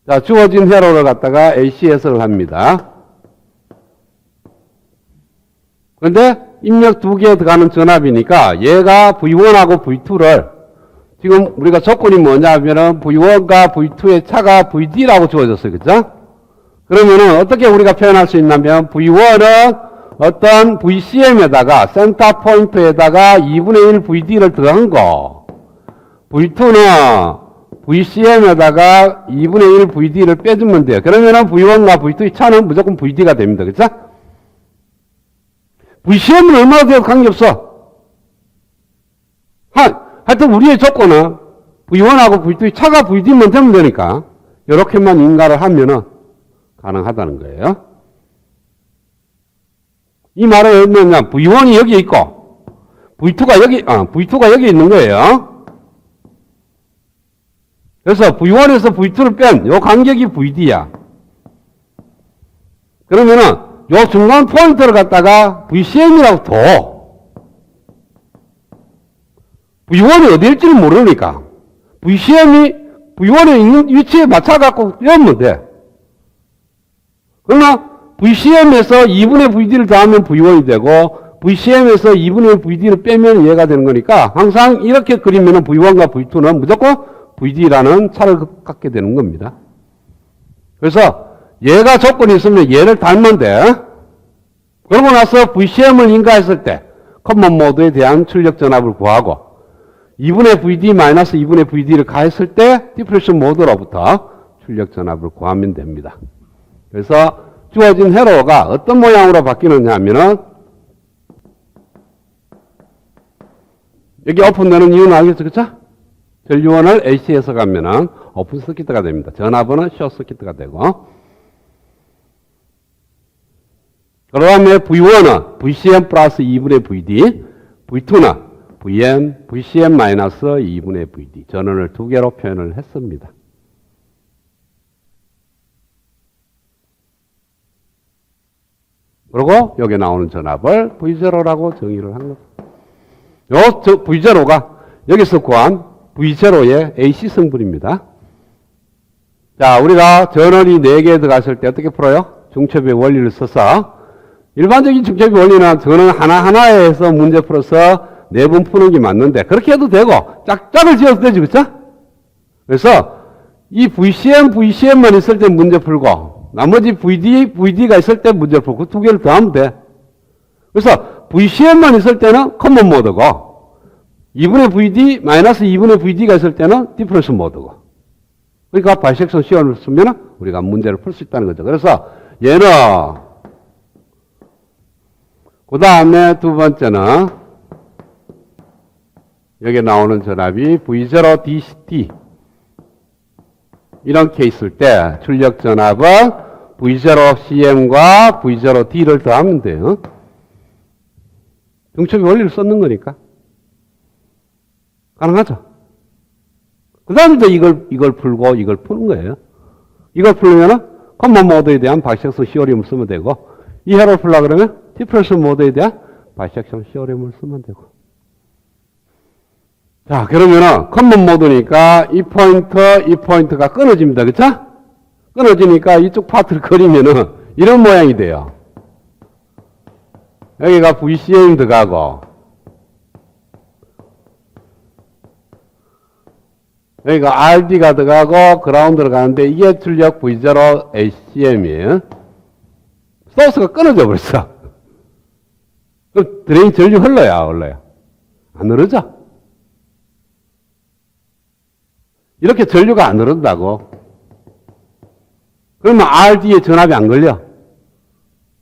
자, 주어진 회로를 갖다가 AC 해석을 합니다. 그런데 입력 두 개 들어가는 전압이니까 얘가 V1하고 V2를 지금 우리가 조건이 뭐냐면은 V1과 V2의 차가 VD라고 주어졌어요. 그죠? 그러면은 어떻게 우리가 표현할 수 있냐면 V1은 어떤 VCM에다가 센터 포인트에다가 2분의 1 VD를 더한 거, V2는 VCM에다가 2분의 1 VD를 빼주면 돼요. 그러면은 V1과 V2의 차는 무조건 VD가 됩니다. 그죠? VCM은 얼마나 돼도 관계없어. 하여튼 우리의 조건은 V1하고 V2의 차가 VD만 되면 되니까 이렇게만 인가를 하면은 가능하다는 거예요. 이 말은 뭐냐? V1이 여기 있고 V2가 여기 있는 거예요. 그래서 V1에서 V2를 뺀 요 간격이 VD야. 그러면은 요 중간 포인트를 갖다가 VCM이라고 둬. V1이 어디일지는 모르니까 V1에 있는 위치에 맞춰갖고 빼면 돼. 그러나 VCM에서 2분의 VD를 더하면 V1이 되고 VCM에서 2분의 VD를 빼면 얘가 되는 거니까 항상 이렇게 그리면 V1과 V2는 무조건 VD라는 차를 갖게 되는 겁니다. 그래서 얘가 조건이 있으면 얘를 달면 돼. 그러고 나서 VCM을 인가했을 때 커먼 모드에 대한 출력 전압을 구하고 2분의 VD 마이너스 2분의 VD를 가했을 때 디프레션 모드로부터 출력 전압을 구하면 됩니다. 그래서 주어진 회로가 어떤 모양으로 바뀌느냐 하면은 여기 오픈되는 이유는 알겠죠? 그쵸? 전류원을 AC에서 가면은 오픈 서킷가 됩니다. 전압은 숏 서킷가 되고 그 다음에 V1은 VCM 플러스 2분의 VD, V2는 VCM 마이너스 2분의 VD 전원을 두 개로 표현을 했습니다. 그리고 여기 나오는 전압을 V0라고 정의를 한 겁니다. 요 V0가 여기서 구한 V0의 AC 성분입니다. 자, 우리가 전원이 4개 들어갔을 때 어떻게 풀어요? 중첩의 원리를 써서 일반적인 중첩의 원리는 전원 하나하나에서 문제 풀어서 4번 푸는 게 맞는데 그렇게 해도 되고 짝짝을 지어도 되지, 그쵸? 그래서 이 VCM만 있을 때 문제 풀고 나머지 VD가 있을 때 문제 풀고 그 두 개를 더하면 돼. 그래서 VCM만 있을 때는 커먼 모드고 2분의 VD 마이너스 2분의 VD가 있을 때는 디퍼런스 모드고 그러니까 바이섹션 시험을 쓰면 우리가 문제를 풀 수 있다는 거죠. 그래서 얘는 그 다음에 두 번째는 여기 나오는 전압이 V0DCT 이런 케이스일 때 출력 전압은 V0CM과 V0D를 더하면 돼요. 중첩의 원리를 썼는 거니까. 가능하죠? 그 다음에 이제 이걸 풀고 이걸 푸는 거예요. 이걸 풀려면은 커먼 모드에 대한 바이섹션 시오리움을 쓰면 되고 이 회로를 풀려고 그러면 디프레션 모드에 대한 바이섹션 시오리움을 쓰면 되고 자, 그러면은 커먼 모드니까 이 포인트가 끊어집니다. 그쵸? 끊어지니까 이쪽 파트를 그리면은 이런 모양이 돼요. 여기가 VCM 들어가고 여기가 RD가 들어가고 그라운드로 가는데 이게 출력 V0 ACM이에요. 소스가 끊어져 버렸어. 그럼 드레인 전류 흘러요? 안 흐르죠? 이렇게 전류가 안 흐른다고. 그러면 RD에 전압이 안 걸려.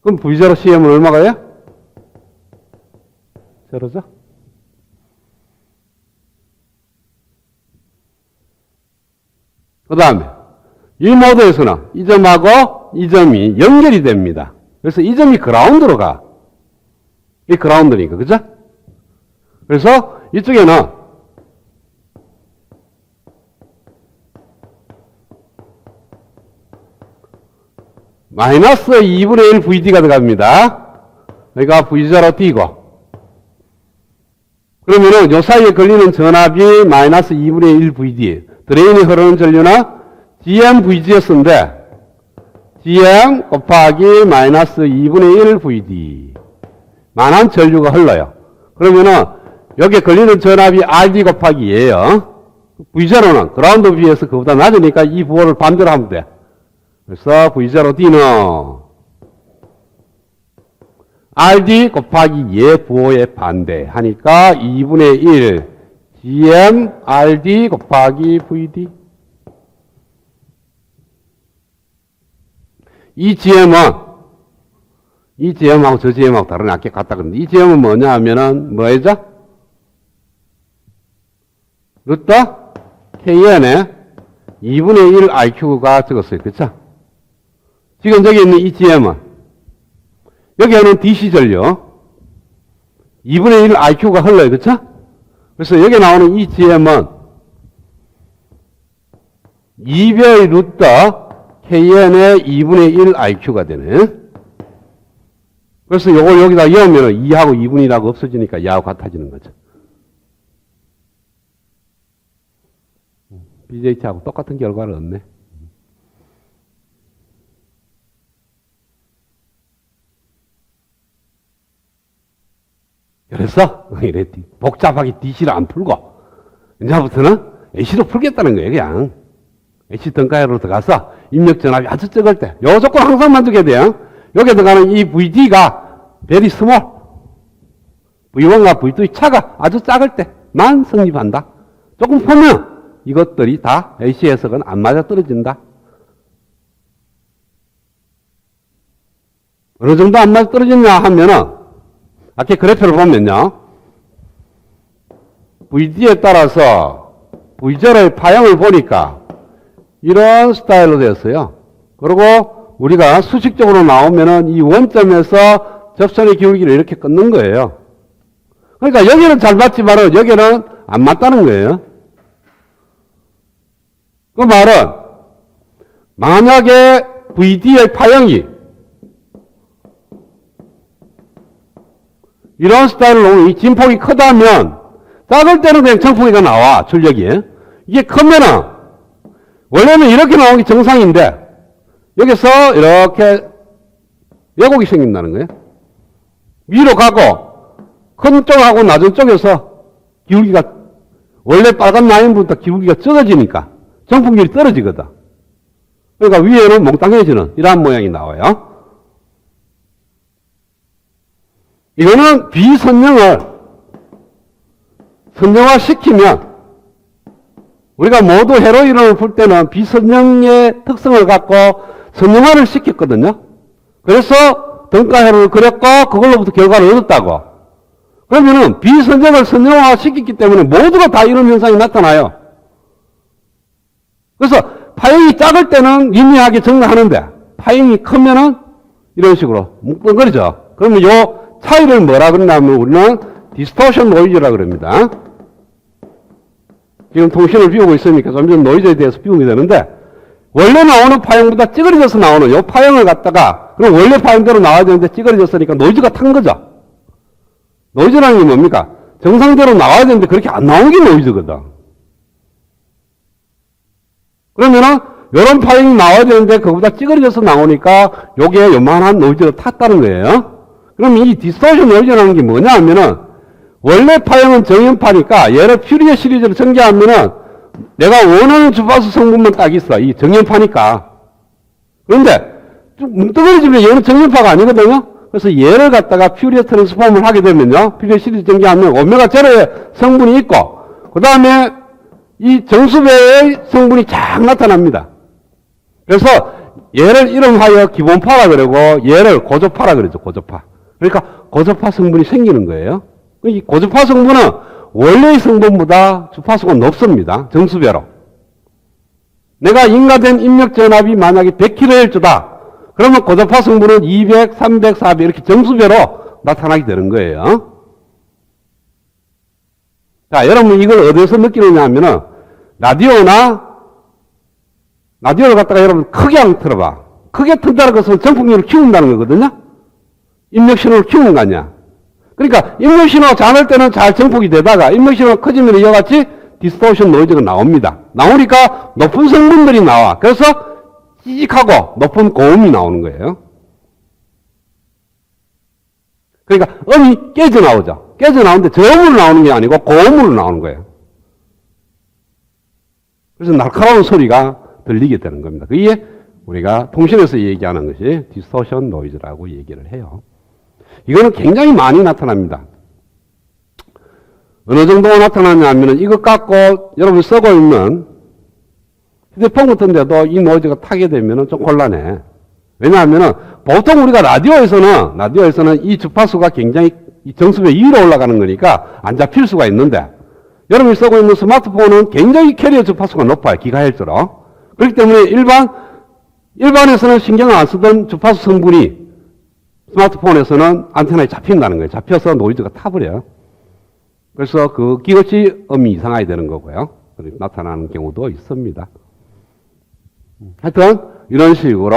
그럼 V0 CM은 얼마가요? 제로죠? 그 다음에 이 모드에서는 이 점하고 이 점이 연결이 됩니다. 그래서 이 점이 그라운드로 가. 이 그라운드니까, 그죠? 그래서 이쪽에는 마이너스 2분의 1 VD가 들어갑니다. 그러니까 V0D고. 그러면은 요 사이에 걸리는 전압이 마이너스 2분의 1 VD. 드레인이 흐르는 전류나 GM-VGS인데 GM 곱하기 마이너스 2분의 1 VD 만한 전류가 흘러요. 그러면은 여기에 걸리는 전압이 RD 곱하기 E예요. V0는 그라운드 비해서 그보다 낮으니까 이 부호를 반대로 하면 돼. 그래서 V0D는 RD 곱하기 E 부호의 반대 하니까 2분의 1 GM RD 곱하기 VD. 이 GM하고 저 GM하고 다른 아까 같다 그러는데 이 GM은 뭐냐 하면은 뭐죠? 루트 KN에 2분의 1 RQ가 적었어요. 그쵸? 지금 저기 있는 이 GM은 여기에는 DC 전류 2분의 1 RQ가 흘러요. 그쵸? 그래서 여기 나오는 이 GM은 2배의 루트 KN의 2분의 1 RQ가 되네. 그래서 요걸 여기다 이으면 2하고 2분이라고 없어지니까 2하고 같아지는 거죠. BJT하고 똑같은 결과를 얻네. 그래서 이래 복잡하게 DC를 안 풀고 이제부터는 AC로 풀겠다는 거예요. 그냥 AC 등가열로 들어가서 입력 전압이 아주 적을 때 요 조건 항상 만족해야 돼요. 여기에 들어가는 이 VD가 very small V1과 V2의 차가 아주 작을 때만 성립한다. 조금 보면 이것들이 다 AC 해석은 안 맞아 떨어진다. 어느 정도 안 맞아 떨어지냐 하면은 아까 그래프를 보면요. VD에 따라서 V0의 파형을 보니까 이런 스타일로 되었어요. 그리고 우리가 수식적으로 나오면은 이 원점에서 접선의 기울기를 이렇게 끊는 거예요. 그러니까 여기는 잘 맞지만은 여기는 안 맞다는 거예요. 그 말은 만약에 VD의 파형이 이런 스타일로 이 진폭이 크다면 작을 때는 그냥 정폭이가 나와 출력이. 이게 크면은 원래는 이렇게 나오는 게 정상인데 여기서 이렇게 왜곡이 생긴다는 거예요. 위로 가고 큰 쪽하고 낮은 쪽에서 기울기가 원래 빨간 라인부터 기울기가 적어지니까 정폭률이 떨어지거든. 그러니까 위에는 몽땅해지는 이러한 모양이 나와요. 이거는 비선형을 선형화시키면 우리가 모두 회로 이론을 풀 때는 비선형의 특성을 갖고 선형화를 시켰거든요. 그래서 등가 회로를 그렸고 그걸로부터 결과를 얻었다고. 그러면은 비선형을 선형화 시켰기 때문에 모두가 다 이런 현상이 나타나요. 그래서 파형이 작을 때는 미미하게 증가하는데 파형이 크면은 이런 식으로 뭉뚱거리죠. 그러면 요 차이를 뭐라 그러냐면 우리는 디스토션 노이즈라 그럽니다. 지금 통신을 비우고 있으니까 점점 노이즈에 대해서 비우게 되는데 원래 나오는 파형보다 찌그러져서 나오는 요 파형을 갖다가 그럼 원래 파형대로 나와야 되는데 찌그러졌으니까 노이즈가 탄 거죠. 노이즈라는 게 뭡니까? 정상대로 나와야 되는데 그렇게 안 나오는 게 노이즈거든. 그러면은 요런 파형이 나와야 되는데 그거보다 찌그러져서 나오니까 요게 요만한 노이즈가 탔다는 거예요. 그럼 이 디스토션 노이즈라는 게 뭐냐 하면은 원래 파형은 정연파니까 얘를 퓨리어 시리즈로 전개하면은 내가 원하는 주파수 성분만 딱 있어. 이 정연파니까. 그런데 좀 뭉뚱그려지면 얘는 정연파가 아니거든요. 그래서 얘를 갖다가 퓨리어 트랜스폼을 하게 되면요. 퓨리어 시리즈 전개하면 오메가 제로의 성분이 있고 그 다음에 이 정수배의 성분이 쫙 나타납니다. 그래서 얘를 이름하여 기본파라 그러고 얘를 고조파라 그러죠. 고조파. 그러니까 고조파 성분이 생기는 거예요. 이 고조파 성분은 원래의 성분보다 주파수가 높습니다. 정수배로. 내가 인가된 입력 전압이 만약에 100kHz다. 그러면 고조파 성분은 200, 300, 400 이렇게 정수배로 나타나게 되는 거예요. 자, 여러분 이걸 어디서 느끼느냐 하면은 라디오를 갖다가 여러분 크게 한번 틀어봐. 크게 튼다는 것은 정폭률을 키운다는 거거든요. 입력 신호를 키우는 거 아니야. 그러니까 입력 신호가 작을 때는 잘 정폭이 되다가 입력 신호가 커지면 이와 같이 디스토션 노이즈가 나옵니다. 나오니까 높은 성분들이 나와. 그래서 찌직하고 높은 고음이 나오는 거예요. 그러니까 음이 깨져 나오죠. 깨져 나오는데 저음으로 나오는 게 아니고 고음으로 나오는 거예요. 그래서 날카로운 소리가 들리게 되는 겁니다. 그게 우리가 통신에서 얘기하는 것이 디스토션 노이즈라고 얘기를 해요. 이거는 굉장히 많이 나타납니다. 어느 정도가 나타나냐면은 이것 갖고 여러분이 쓰고 있는 휴대폰 같은 데도 이 노이즈가 타게 되면은 좀 곤란해. 왜냐하면은 보통 우리가 라디오에서는 이 주파수가 굉장히 정수배 위로 올라가는 거니까 안 잡힐 수가 있는데 여러분이 쓰고 있는 스마트폰은 굉장히 캐리어 주파수가 높아요. 기가헤르츠로. 그렇기 때문에 일반에서는 신경을 안 쓰던 주파수 성분이 스마트폰에서는 안테나에 잡힌다는 거예요. 잡혀서 노이즈가 타버려요. 그래서 그것이 음이 이상하게 되는 거고요. 나타나는 경우도 있습니다. 하여튼 이런 식으로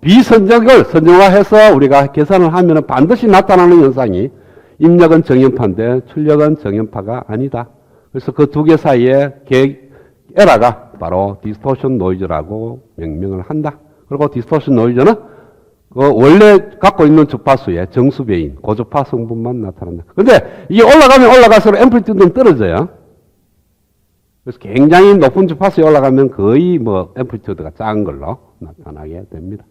비선적을 선정화해서 우리가 계산을 하면 반드시 나타나는 현상이 입력은 정연파인데 출력은 정연파가 아니다. 그래서 그 두 개 사이에 에러가 바로 디스토션 노이즈라고 명명을 한다. 그리고 디스토션 노이즈는 그 원래 갖고 있는 주파수의 정수배인 고주파 성분만 나타난다. 근데 이게 올라가면 올라갈수록 앰플리튜드는 떨어져요. 그래서 굉장히 높은 주파수에 올라가면 거의 앰플리튜드가 작은 걸로 나타나게 됩니다.